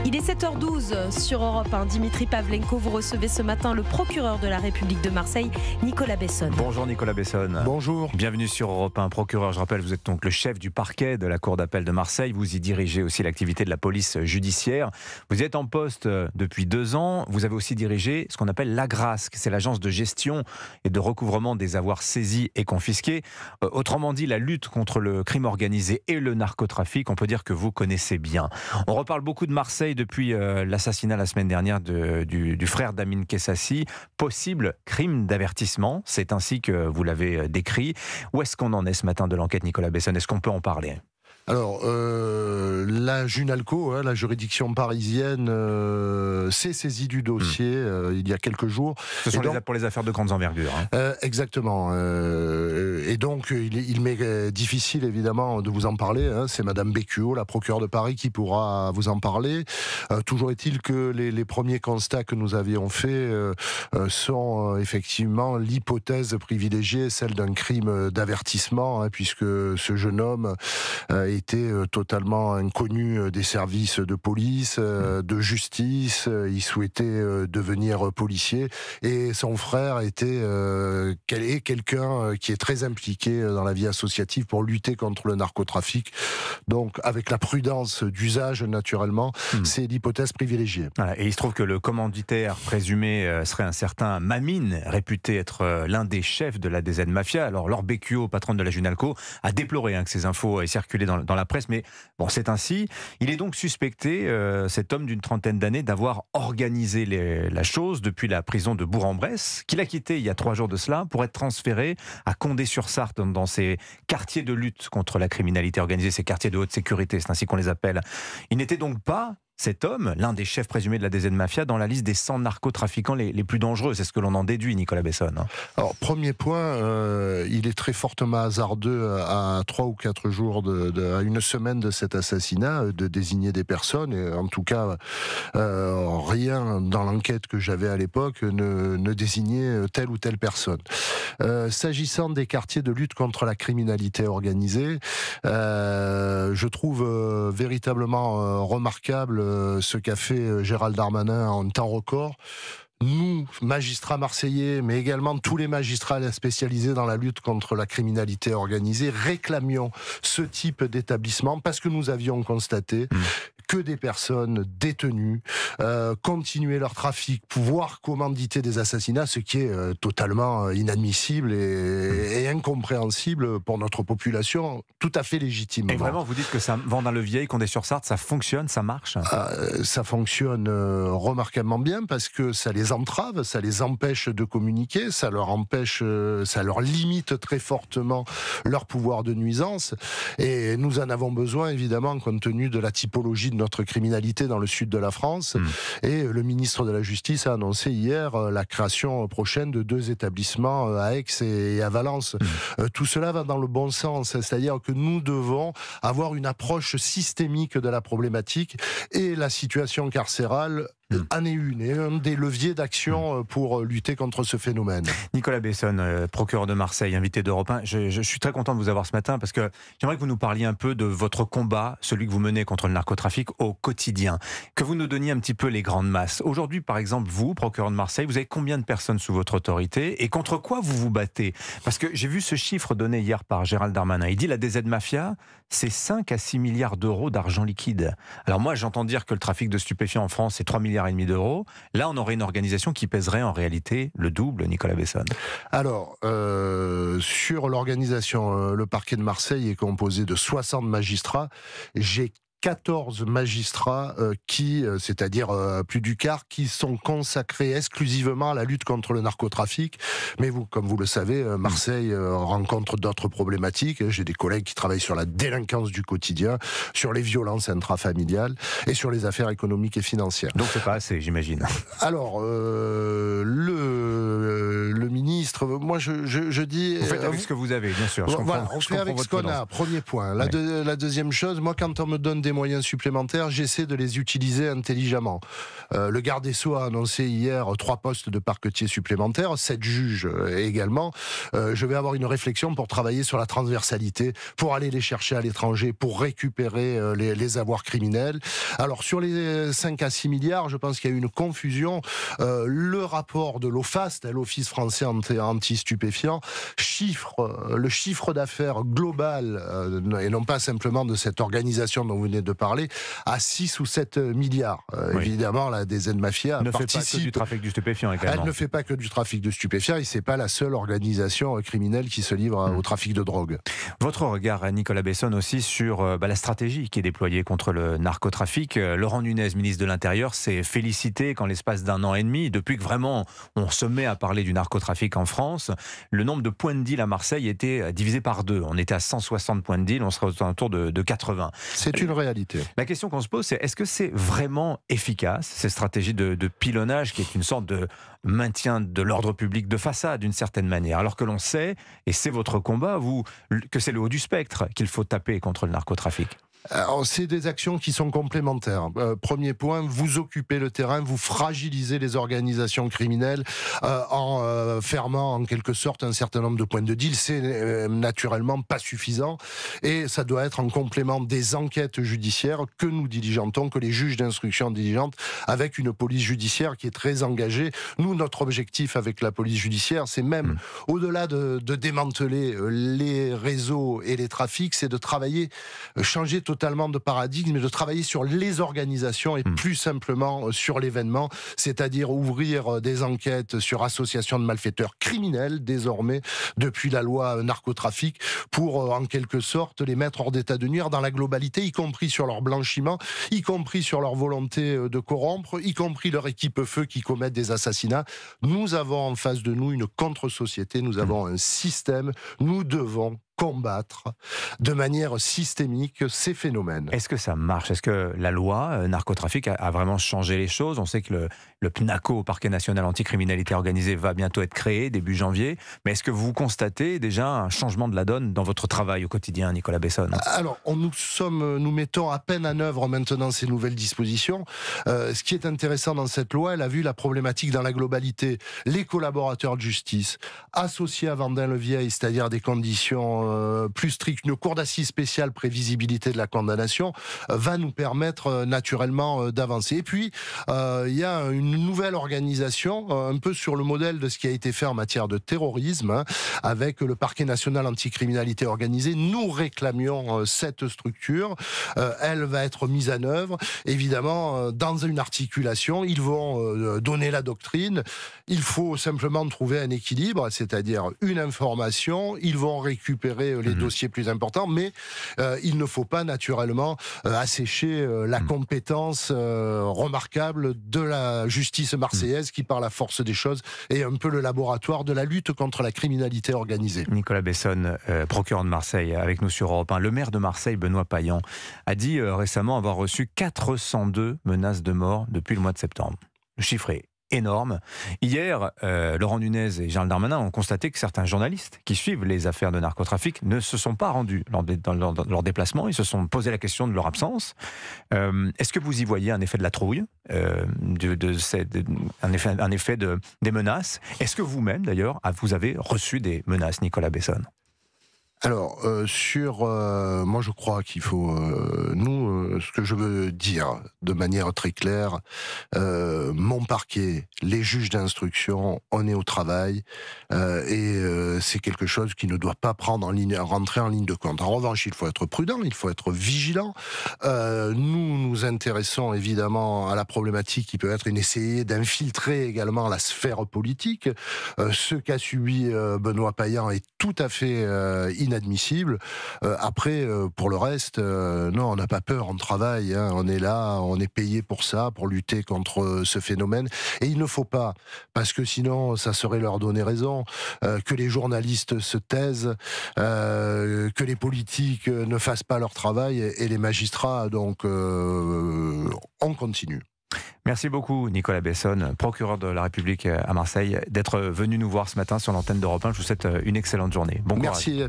Il est 7h12 sur Europe 1. Dimitri Pavlenko, vous recevez ce matin le procureur de la République de Marseille, Nicolas Besson. Bonjour Nicolas Besson. Bonjour. Bienvenue sur Europe 1. Procureur, je rappelle, vous êtes donc le chef du parquet de la Cour d'appel de Marseille. Vous y dirigez aussi l'activité de la police judiciaire. Vous êtes en poste depuis 2 ans. Vous avez aussi dirigé ce qu'on appelle l'AGRASC. C'est l'agence de gestion et de recouvrement des avoirs saisis et confisqués. Autrement dit, la lutte contre le crime organisé et le narcotrafic, on peut dire que vous connaissez bien. On reparle beaucoup de Marseille depuis l'assassinat la semaine dernière du frère d'Amin Kessassi. Possible crime d'avertissement, c'est ainsi que vous l'avez décrit. Où est-ce qu'on en est ce matin de l'enquête, Nicolas Besson? Est-ce qu'on peut en parler? Alors, la Junalco, la juridiction parisienne, s'est saisie du dossier il y a quelques jours. Ce sont pour les affaires de grandes envergures. Exactement. Et donc, il m'est difficile, évidemment, de vous en parler. C'est Madame Bécuot, la procureure de Paris, qui pourra vous en parler. Toujours est-il que les premiers constats que nous avions faits sont effectivement l'hypothèse privilégiée, celle d'un crime d'avertissement, puisque ce jeune homme était totalement inconnu des services de police, de justice. Il souhaitait devenir policier et son frère était quelqu'un qui est très impliqué dans la vie associative pour lutter contre le narcotrafic. Donc, avec la prudence d'usage, naturellement, c'est l'hypothèse privilégiée. Voilà, et il se trouve que le commanditaire présumé serait un certain Mamine, réputé être l'un des chefs de la DZ Mafia. Alors, Laure Bécuot, patronne de la Junalco, a déploré que ces infos aient circulé dans la presse, mais bon, c'est ainsi. Il est donc suspecté, cet homme d'une trentaine d'années, d'avoir organisé la chose depuis la prison de Bourg-en-Bresse, qu'il a quitté il y a 3 jours de cela, pour être transféré à Condé-sur-Sarthe, dans ces quartiers de lutte contre la criminalité organisée, ces quartiers de haute sécurité, c'est ainsi qu'on les appelle. Il n'était donc pas, cet homme, l'un des chefs présumés de la DZ Mafia, dans la liste des 100 narcotrafiquants les plus dangereux. C'est ce que l'on en déduit, Nicolas Besson. Alors, premier point, il est très fortement hasardeux à 3 ou 4 jours, à une semaine de cet assassinat, de désigner des personnes. Et en tout cas, rien dans l'enquête que j'avais à l'époque ne désignait telle ou telle personne. S'agissant des quartiers de lutte contre la criminalité organisée, je trouve véritablement remarquable ce qu'a fait Gérald Darmanin en temps record. Nous, magistrats marseillais, mais également tous les magistrats spécialisés dans la lutte contre la criminalité organisée, réclamions ce type d'établissement parce que nous avions constaté que des personnes détenues continuaient leur trafic, voire commanditer des assassinats, ce qui est totalement inadmissible et incompréhensible pour notre population, tout à fait légitimement. Et vraiment, vous dites que ça, Vendin-le-Vieil, Condé-sur-Sarthe, ça fonctionne, ça marche? Ça fonctionne remarquablement bien parce que ça les entrave, ça les empêche de communiquer, ça leur limite très fortement leur pouvoir de nuisance. Et nous en avons besoin, évidemment, compte tenu de la typologie de notre criminalité dans le sud de la France. Et le ministre de la Justice a annoncé hier la création prochaine de 2 établissements à Aix et à Valence. Tout cela va dans le bon sens, c'est-à-dire que nous devons avoir une approche systémique de la problématique et la situation carcérale en est une, et un des leviers d'action pour lutter contre ce phénomène. Nicolas Besson, procureur de Marseille, invité d'Europe 1, je suis très content de vous avoir ce matin parce que j'aimerais que vous nous parliez un peu de votre combat, celui que vous menez contre le narcotrafic au quotidien, que vous nous donniez un petit peu les grandes masses. Aujourd'hui, par exemple, vous, procureur de Marseille, vous avez combien de personnes sous votre autorité et contre quoi vous vous battez? Parce que j'ai vu ce chiffre donné hier par Gérald Darmanin. Il dit la DZ Mafia, c'est 5 à 6 milliards d'euros d'argent liquide. Alors moi, j'entends dire que le trafic de stupéfiants en France, c'est 3,5 milliards d'euros. Là, on aurait une organisation qui pèserait en réalité le double, Nicolas Besson. Alors, sur l'organisation, le parquet de Marseille est composé de 60 magistrats. J'ai 14 magistrats c'est-à-dire plus du quart, qui sont consacrés exclusivement à la lutte contre le narcotrafic. Mais vous, comme vous le savez, Marseille rencontre d'autres problématiques. J'ai des collègues qui travaillent sur la délinquance du quotidien, sur les violences intrafamiliales et sur les affaires économiques et financières. Donc c'est pas assez, j'imagine. Alors, le ministre ministre, moi je dis... Vous faites avec ce que vous avez, bien sûr. Voilà, on fait avec ce qu'on a, premier point. La deuxième chose, moi quand on me donne des moyens supplémentaires, j'essaie de les utiliser intelligemment. Le garde des Sceaux a annoncé hier 3 postes de parquetiers supplémentaires, 7 juges également. Je vais avoir une réflexion pour travailler sur la transversalité, pour aller les chercher à l'étranger, pour récupérer les avoirs criminels. Alors sur les 5 à 6 milliards, je pense qu'il y a eu une confusion. Le rapport de l'OFAST, l'Office français anti-stupéfiants, le chiffre d'affaires global, et non pas simplement de cette organisation dont vous venez de parler, à 6 ou 7 milliards. Oui. Évidemment, la DZ Mafia ne fait pas que du trafic de stupéfiants également. Elle ne fait pas que du trafic de stupéfiants et c'est pas la seule organisation criminelle qui se livre au trafic de drogue. Votre regard, Nicolas Besson, aussi sur la stratégie qui est déployée contre le narcotrafic. Laurent Nunez, ministre de l'Intérieur, s'est félicité qu'en l'espace d'1 an et demi, depuis que vraiment on se met à parler du narcotrafic en France, le nombre de points de deal à Marseille était divisé par 2. On était à 160 points de deal, on serait autour de 80. C'est une réalité. La question qu'on se pose, c'est est-ce que c'est vraiment efficace, ces stratégies de pilonnage qui est une sorte de maintien de l'ordre public de façade d'une certaine manière, alors que l'on sait, et c'est votre combat, que c'est le haut du spectre qu'il faut taper contre le narcotrafic? C'est des actions qui sont complémentaires. Premier point, vous occupez le terrain, vous fragilisez les organisations criminelles en fermant en quelque sorte un certain nombre de points de deal. C'est naturellement pas suffisant et ça doit être en complément des enquêtes judiciaires que nous diligentons, que les juges d'instruction diligentent avec une police judiciaire qui est très engagée. Nous, notre objectif avec la police judiciaire, c'est même au-delà de démanteler les réseaux et les trafics, c'est de travailler, changer totalement de paradigme, mais de travailler sur les organisations et plus simplement sur l'événement, c'est-à-dire ouvrir des enquêtes sur association de malfaiteurs criminels, désormais, depuis la loi narcotrafic, pour en quelque sorte les mettre hors d'état de nuire dans la globalité, y compris sur leur blanchiment, y compris sur leur volonté de corrompre, y compris leur équipe-feu qui commettent des assassinats. Nous avons en face de nous une contre-société, nous avons un système, nous devons combattre de manière systémique ces phénomènes. Est-ce que ça marche? Est-ce que la loi narcotrafic a vraiment changé les choses? On sait que le PNACO, Parquet national anticriminalité organisée, va bientôt être créé, début janvier. Mais est-ce que vous constatez déjà un changement de la donne dans votre travail au quotidien, Nicolas Besson? Alors, nous mettons à peine en œuvre maintenant ces nouvelles dispositions. Ce qui est intéressant dans cette loi, elle a vu la problématique dans la globalité. Les collaborateurs de justice, associés à Vendin-le-Vieil, c'est-à-dire des conditions plus strict, une cour d'assises spéciale prévisibilité de la condamnation va nous permettre naturellement d'avancer. Et puis, il y a une nouvelle organisation, un peu sur le modèle de ce qui a été fait en matière de terrorisme, avec le Parquet national anticriminalité organisée. Nous réclamions cette structure. Elle va être mise en œuvre. Évidemment, dans une articulation, ils vont donner la doctrine. Il faut simplement trouver un équilibre, c'est-à-dire une information. Ils vont récupérer les dossiers plus importants, mais il ne faut pas naturellement assécher la compétence remarquable de la justice marseillaise qui, par la force des choses, est un peu le laboratoire de la lutte contre la criminalité organisée. Nicolas Besson, procureur de Marseille, avec nous sur Europe 1. Le maire de Marseille, Benoît Payan, a dit récemment avoir reçu 402 menaces de mort depuis le mois de septembre. Le chiffre est énorme. Hier, Laurent Nunez et Gérald Darmanin ont constaté que certains journalistes qui suivent les affaires de narcotrafic ne se sont pas rendus dans leur déplacement. Ils se sont posé la question de leur absence. Est-ce que vous y voyez un effet de la trouille, un effet des menaces? Est-ce que vous-même, d'ailleurs, vous avez reçu des menaces, Nicolas Besson? Alors, moi je crois qu'il faut, ce que je veux dire de manière très claire, mon parquet, les juges d'instruction, on est au travail, et c'est quelque chose qui ne doit pas rentrer en ligne de compte. En revanche, il faut être prudent, il faut être vigilant. Nous nous intéressons évidemment à la problématique qui peut être essayer d'infiltrer également la sphère politique. Ce qu'a subi Benoît Payan est tout à fait inadmissible. Après, pour le reste, non, on n'a pas peur, on travaille, hein, on est là, on est payé pour ça, pour lutter contre ce phénomène. Et il ne faut pas, parce que sinon, ça serait leur donner raison, que les journalistes se taisent, que les politiques ne fassent pas leur travail et les magistrats. Donc, on continue. Merci beaucoup Nicolas Besson, procureur de la République à Marseille, d'être venu nous voir ce matin sur l'antenne d'Europe 1. Je vous souhaite une excellente journée. Bon courage. Merci.